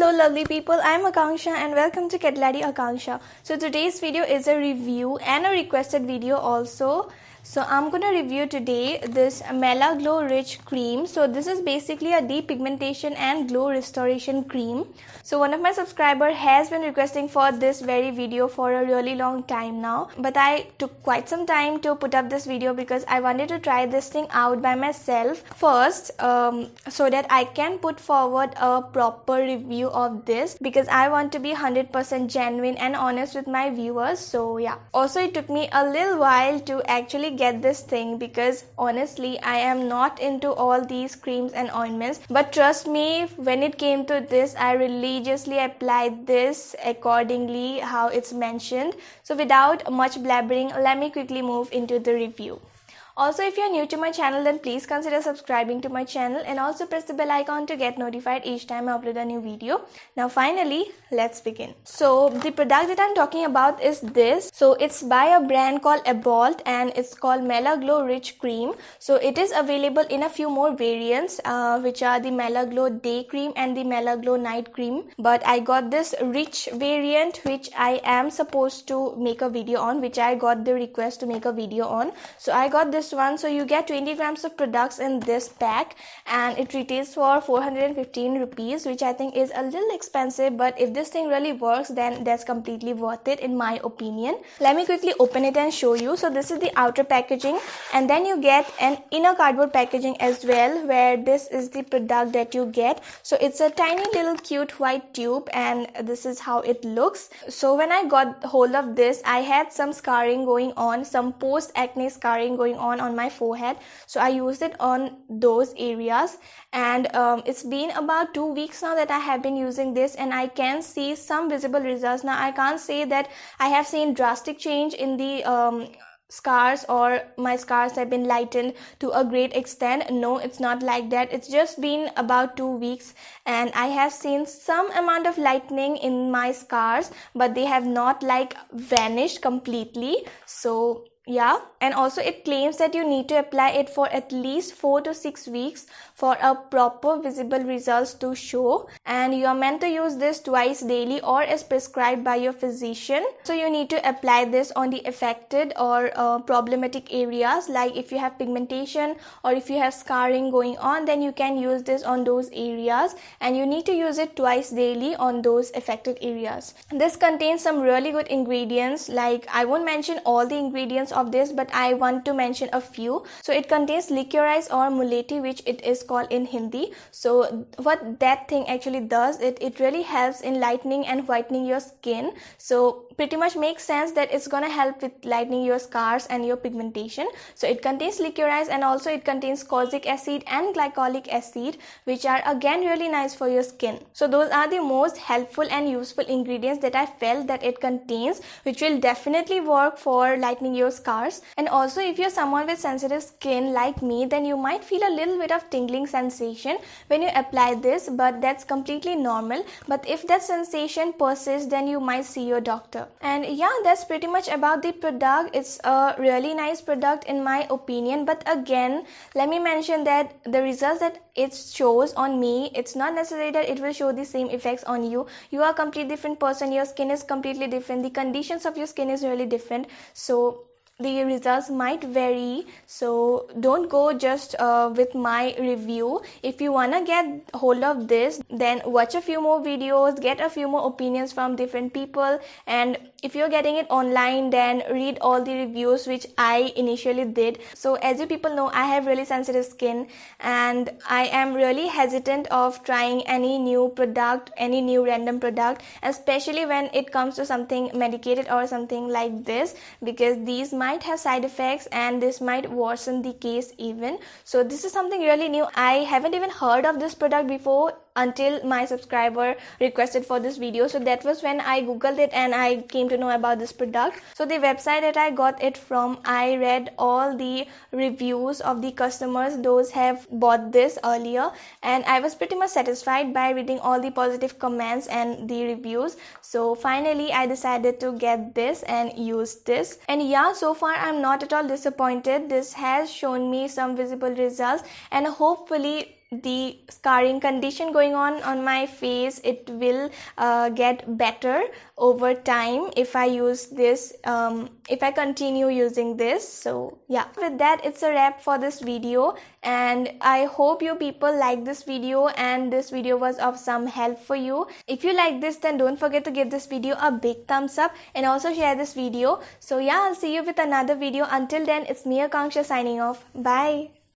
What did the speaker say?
Hello lovely people, I am Akanshya and welcome to Catalytic Akanshya. So today's video is a review and a requested video also. So I'm gonna review today this MelaGlow Rich Cream. So this is basically a depigmentation and glow restoration cream. So one of my subscriber has been requesting for this very video for a really long time now. But I took quite some time to put up this video because I wanted to try this thing out by myself first, so that I can put forward a proper review of this, because I want to be 100% genuine and honest with my viewers. So yeah. Also it took me a little while to actually get this thing, because honestly I am not into all these creams and ointments, but trust me, when it came to this, I religiously applied this accordingly how it's mentioned. So without much blabbering, let me quickly move into the review. Also, if you are new to my channel, then please consider subscribing to my channel and also press the bell icon to get notified each time I upload a new video. Now finally, let's begin. So the product that I'm talking about is this. So it's by a brand called Abolt and it's called MelaGlow Rich Cream. So it is available in a few more variants, which are the MelaGlow Day Cream and the MelaGlow Night Cream. But I got this rich variant, which I am supposed to make a video on, which I got the request to make a video on. So I got this one. So you get 20 grams of products in this pack and it retails for 415 rupees, which I think is a little expensive, but if this thing really works, then that's completely worth it in my opinion. Let me quickly open it and show you. So this is the outer packaging, and then you get an inner cardboard packaging as well, where this is the product that you get. So it's a tiny little cute white tube and this is how it looks. So when I got hold of this, I had some scarring going on, some post acne scarring going on my forehead. So I used it on those areas, and it's been about 2 weeks now that I have been using this, and I can see some visible results. Now I can't say that I have seen drastic change in the scars, or my scars have been lightened to a great extent. No, it's not like that. It's just been about 2 weeks and I have seen some amount of lightening in my scars, but they have not like vanished completely. So yeah, and also it claims that you need to apply it for at least 4 to 6 weeks for a proper visible results to show, and you are meant to use this twice daily or as prescribed by your physician. So you need to apply this on the affected or problematic areas, like if you have pigmentation or if you have scarring going on, then you can use this on those areas, and you need to use it twice daily on those affected areas. This contains some really good ingredients, like I won't mention all the ingredients of this, but I want to mention a few. So it contains licorice or muleti, which it is called in Hindi. So what that thing actually does, it really helps in lightening and whitening your skin. So pretty much makes sense that it's gonna help with lightening your scars and your pigmentation. So it contains licorice, and also it contains kojic acid and glycolic acid, which are again really nice for your skin. So those are the most helpful and useful ingredients that I felt that it contains, which will definitely work for lightening your scars. And also if you're someone with sensitive skin like me, then you might feel a little bit of tingling sensation when you apply this, but that's completely normal. But if that sensation persists, then you might see your doctor. And yeah, that's pretty much about the product. It's a really nice product in my opinion, but again, let me mention that the results that it shows on me, it's not necessary that it will show the same effects on you. You are a completely different person, your skin is completely different, the conditions of your skin is really different, so the results might vary. So don't go just with my review. If you wanna get hold of this, then watch a few more videos, get a few more opinions from different people, and if you're getting it online, then read all the reviews which I initially did. So as you people know, I have really sensitive skin and I am really hesitant of trying any new product, any new random product, especially when it comes to something medicated or something like this, because these might have side effects and this might worsen the case even. So this is something really new. I haven't even heard of this product before until my subscriber requested for this video. So that was when I googled it and I came to know about this product. So the website that I got it from, I read all the reviews of the customers, those have bought this earlier, and I was pretty much satisfied by reading all the positive comments and the reviews. So finally I decided to get this and use this, and yeah, so far I'm not at all disappointed. This has shown me some visible results, and hopefully the scarring condition going on my face, it will get better over time if I use this, if I continue using this. So yeah, with that, it's a wrap for this video, and I hope you people like this video and this video was of some help for you. If you like this, then don't forget to give this video a big thumbs up and also share this video. So yeah, I'll see you with another video. Until then, it's me, Akanshya, signing off. Bye.